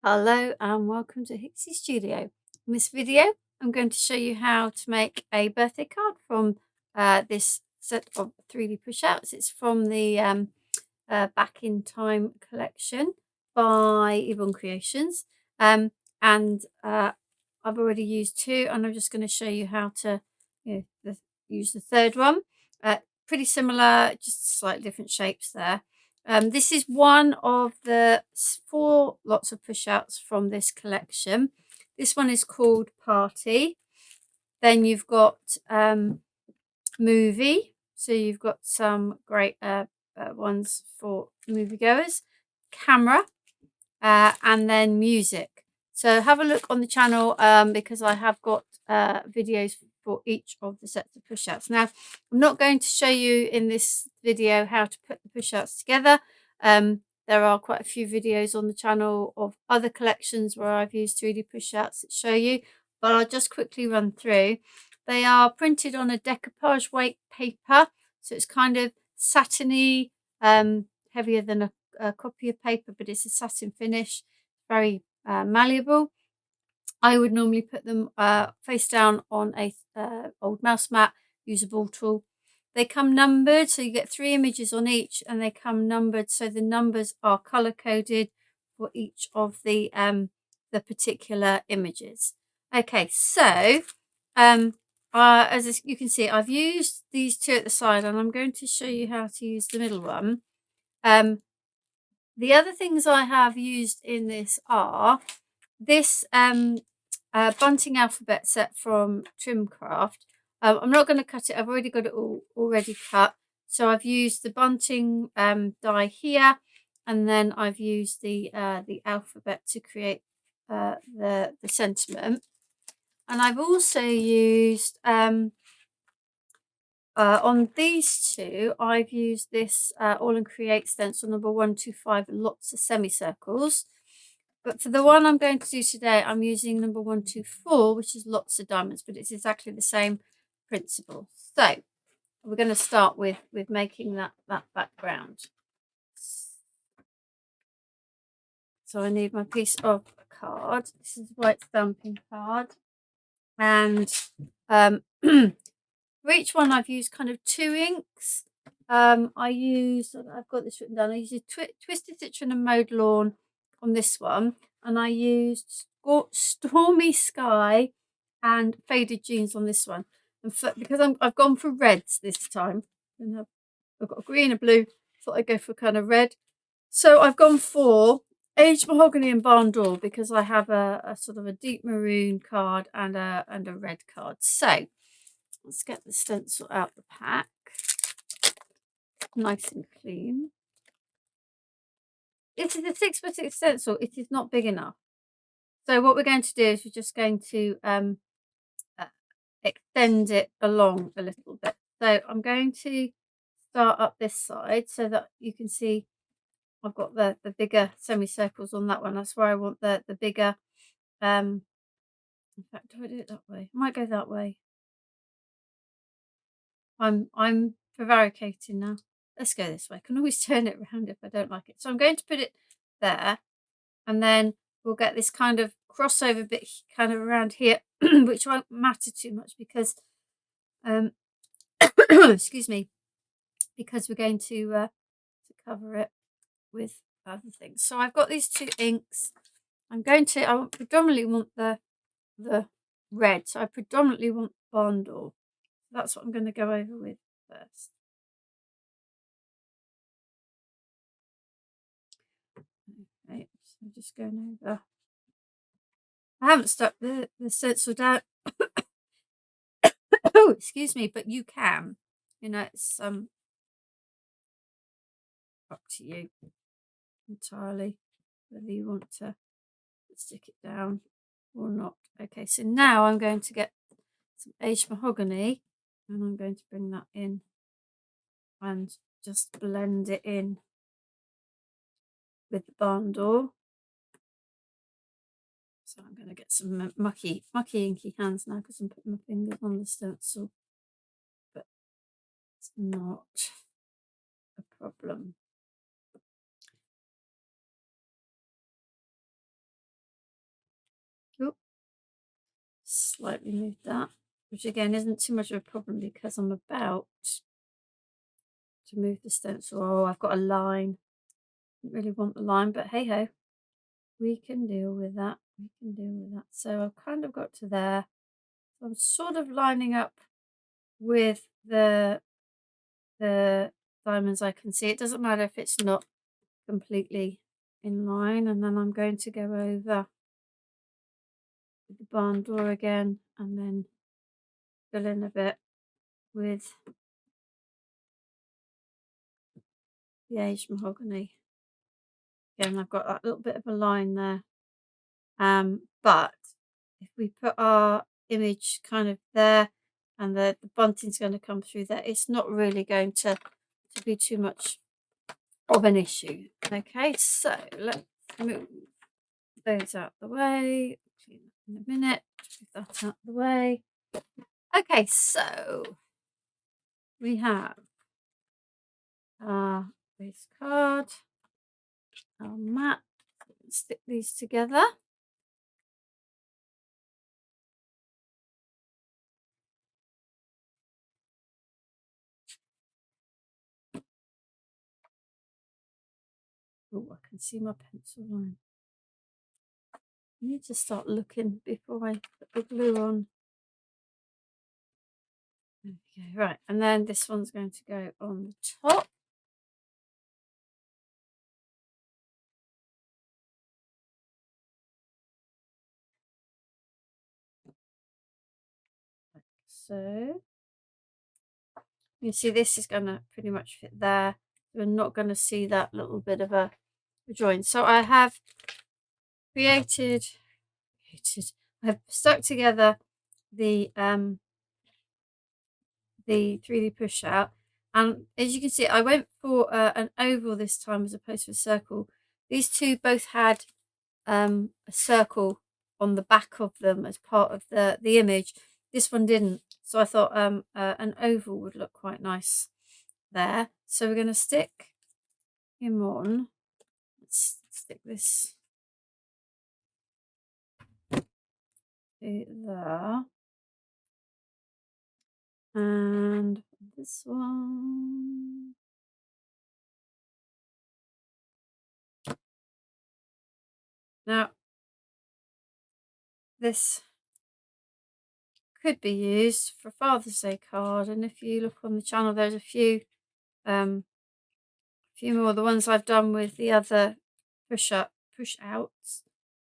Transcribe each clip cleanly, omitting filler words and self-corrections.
Hello and welcome to Hixxy Studio. In this video I'm going to show you how to make a birthday card from this set of 3D pushouts. It's from the Back in Time collection by Aall Creations, and I've already used two and I'm just going to show you how to use the third one. Pretty similar, just slightly different shapes there. This is one of the 4 lots of pushouts from this collection. This one is called Party. Then you've got Movie. So you've got some great ones for moviegoers. Camera. And then Music. So have a look on the channel because I have got videos for each of the sets of pushouts. Now, I'm not going to show you in this video how to put the pushouts together. There are quite a few videos on the channel of other collections where I've used 3D pushouts that show you, but I'll just quickly run through. They are printed on a decoupage weight paper, so it's kind of satiny, heavier than a copy of paper, but it's a satin finish, very malleable. I would normally put them face down on a old mouse mat, use a ball tool. They come numbered, so you get 3 images on each, and they come numbered, so the numbers are color coded for each of the particular images. Okay, so as you can see, I've used these 2 at the side, and I'm going to show you how to use the middle one. The other things I have used in this are this Bunting alphabet set from Trimcraft. I'm not going to cut it. I've already got it all already cut. So I've used the Bunting die here, and then I've used the alphabet to create the sentiment. And I've also used on these 2, I've used this Aall Create stencil number 125, lots of semicircles. But for the one I'm going to do today, I'm using number 124, which is lots of diamonds, but it's exactly the same principle. So we're going to start with making that background. So I need my piece of card. This is white stamping card, and for each one I've used kind of 2 inks. I've got this written down. I used Twisted Citron and Mowed Lawn on this one, and I used Stormy Sky and Faded Jeans on this one. And because I've gone for reds this time, and I've got a green and blue, thought I'd go for kind of red. So I've gone for Aged Mahogany and Barn Door because I have a sort of a deep maroon card and a red card. So let's get the stencil out the pack, nice and clean. It is a 6x6 stencil. It is not big enough. So what we're going to do is we're just going to extend it along a little bit. So I'm going to start up this side so that you can see I've got the bigger semicircles on that one. That's where I want the bigger. In fact, do I do it that way? I might go that way. I'm prevaricating now. Let's go this way. I can always turn it around if I don't like it. So I'm going to put it there, and then we'll get this kind of crossover bit kind of around here, which won't matter too much because, excuse me, because we're going to cover it with other things. So I've got these 2 inks. I predominantly want the red, so I predominantly want Barn Door. That's what I'm going to go over with first. Okay, so I'm just going over. I haven't stuck the stencil down. Oh, excuse me, but you can. You know, it's up to you entirely whether you want to stick it down or not. Okay, so now I'm going to get some aged mahogany, and I'm going to bring that in and just blend it in with the Barn Door. So I'm going to get some mucky inky hands now because I'm putting my fingers on the stencil, but it's not a problem. slightly move that, which again isn't too much of a problem because I'm about to move the stencil. Oh, I've got a line. Didn't really want the line, but hey ho, we can deal with that. We can deal with that. So I've kind of got to there. So I'm sort of lining up with the diamonds I can see. It doesn't matter if it's not completely in line, and then I'm going to go over with the barn door again and then fill in a bit with the aged mahogany. Again, I've got that little bit of a line there. But if we put our image kind of there and the bunting's going to come through there, it's not really going to be too much of an issue. Okay, so let's move those out the way. Clean that in a minute. Move that out the way. Okay, so we have our base card, our mat. Stick these together. Oh, I can see my pencil line. I need to start looking before I put the glue on. Okay, right, and then this one's going to go on the top. Like so. You see this is going to pretty much fit there. We're not going to see that little bit of a join. So I have I've stuck together the 3D push out, and as you can see I went for an oval this time as opposed to a circle. These two both had a circle on the back of them as part of the image. This one didn't, so I thought an oval would look quite nice there. So we're going to stick him on. Let's stick this to there, and this one. Now this could be used for Father's Day card, and if you look on the channel there's a few more. The ones I've done with the other push outs,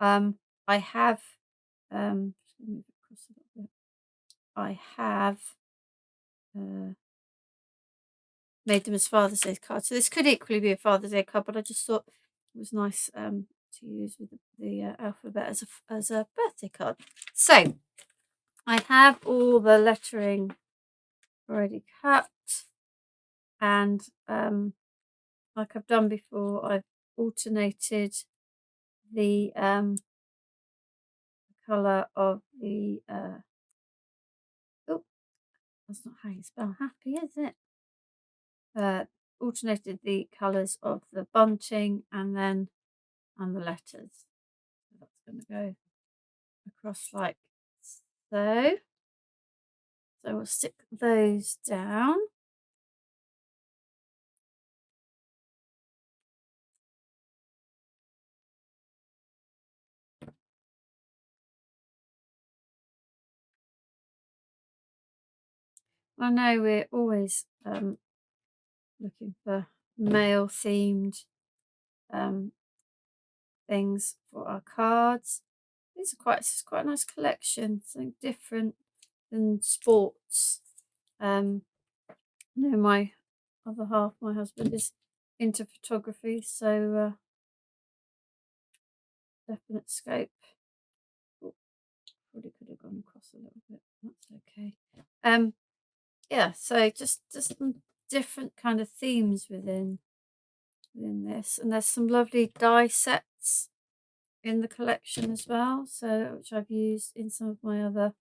I have I have made them as Father's Day cards. So this could equally be a Father's Day card, but I just thought it was nice to use with the alphabet as a birthday card. So I have all the lettering already cut, and like I've done before, I've alternated the colour of the oh, that's not how you spell happy, is it? Alternated the colours of the bunting and the letters. So that's going to go across like so. So we'll stick those down. I know we're always looking for male themed things for our cards. This is quite a nice collection, something different than sports. You know, my other half, my husband, is into photography, so definite scope. Oh, probably could have gone across a little bit. That's okay. Yeah, so just some different kind of themes within this, and there's some lovely die sets in the collection as well, so which I've used in some of my other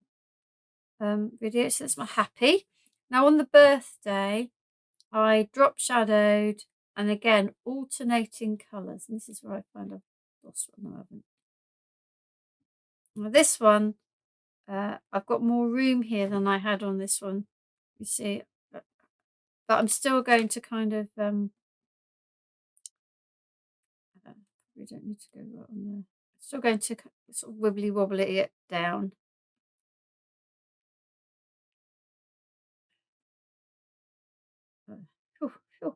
videos. So that's my happy. Now on the birthday, I drop shadowed and again alternating colours, and this is where I find I've lost one. I haven't. Now this one I've got more room here than I had on this one, you see, but I'm still going to kind of we don't need to go right on there. Still going to sort of wibbly wobbly it down. Phew, phew.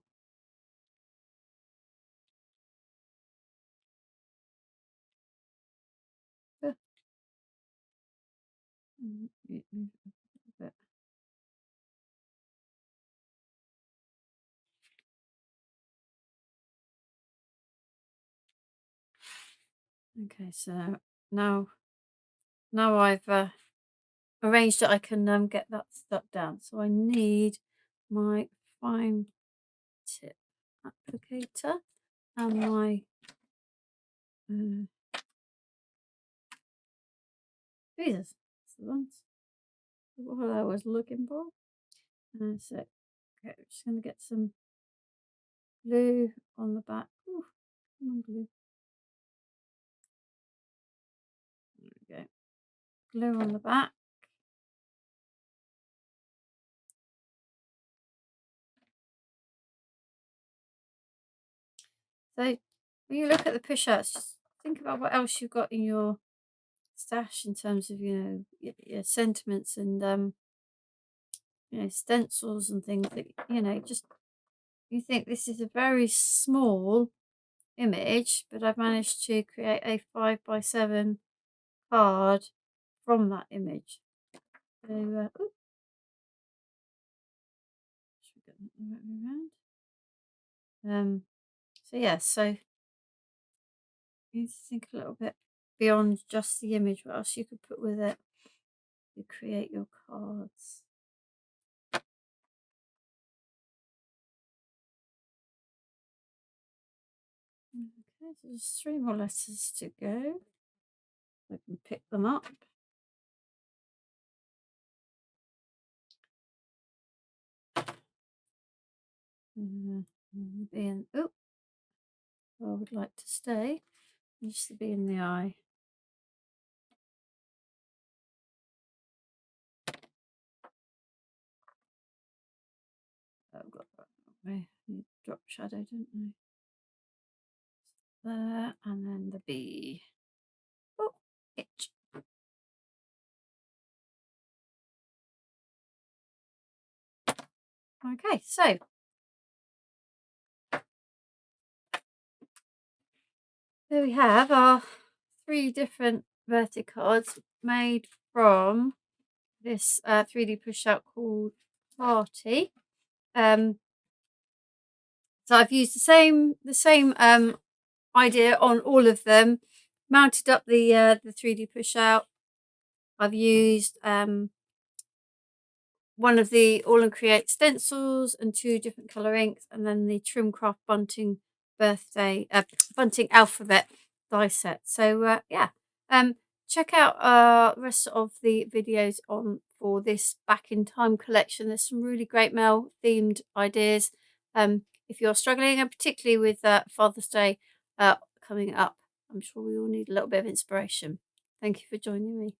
Move it a bit. Okay, so now I've arranged it, I can get that stuck down. So I need my fine tip applicator and my tweezers. That's the ones what I was looking for. So okay, I'm just going to get some glue on the back. Ooh, come on, glue. There we go. Glue on the back. So when you look at the push-outs, just think about what else you've got in your stash in terms of, you know, your sentiments and you know, stencils and things that, you know, just you think this is a very small image, but I've managed to create a 5x7 card from that image. So ooh, should we get that the right way around? So yeah, so you need to think a little bit beyond just the image. What else you could put with it to create your cards? Okay, so there's 3 more letters to go. I can pick them up. Being, oh, I would like to stay. Just to be in the eye. Oh, I've got that way. You drop shadow, don't I? There, and then the bee. Oh, itch. Okay, so there we have our 3 different verticards made from this 3D push out called Party. So I've used the same idea on all of them. Mounted up the 3D push out. I've used one of the Aall Create stencils and 2 different colour inks, and then the Trimcraft Bunting Bunting alphabet die set. So yeah, check out the rest of the videos on for this Back in Time collection. There's some really great male themed ideas. If you're struggling, and particularly with Father's Day coming up, I'm sure we all need a little bit of inspiration. Thank you for joining me.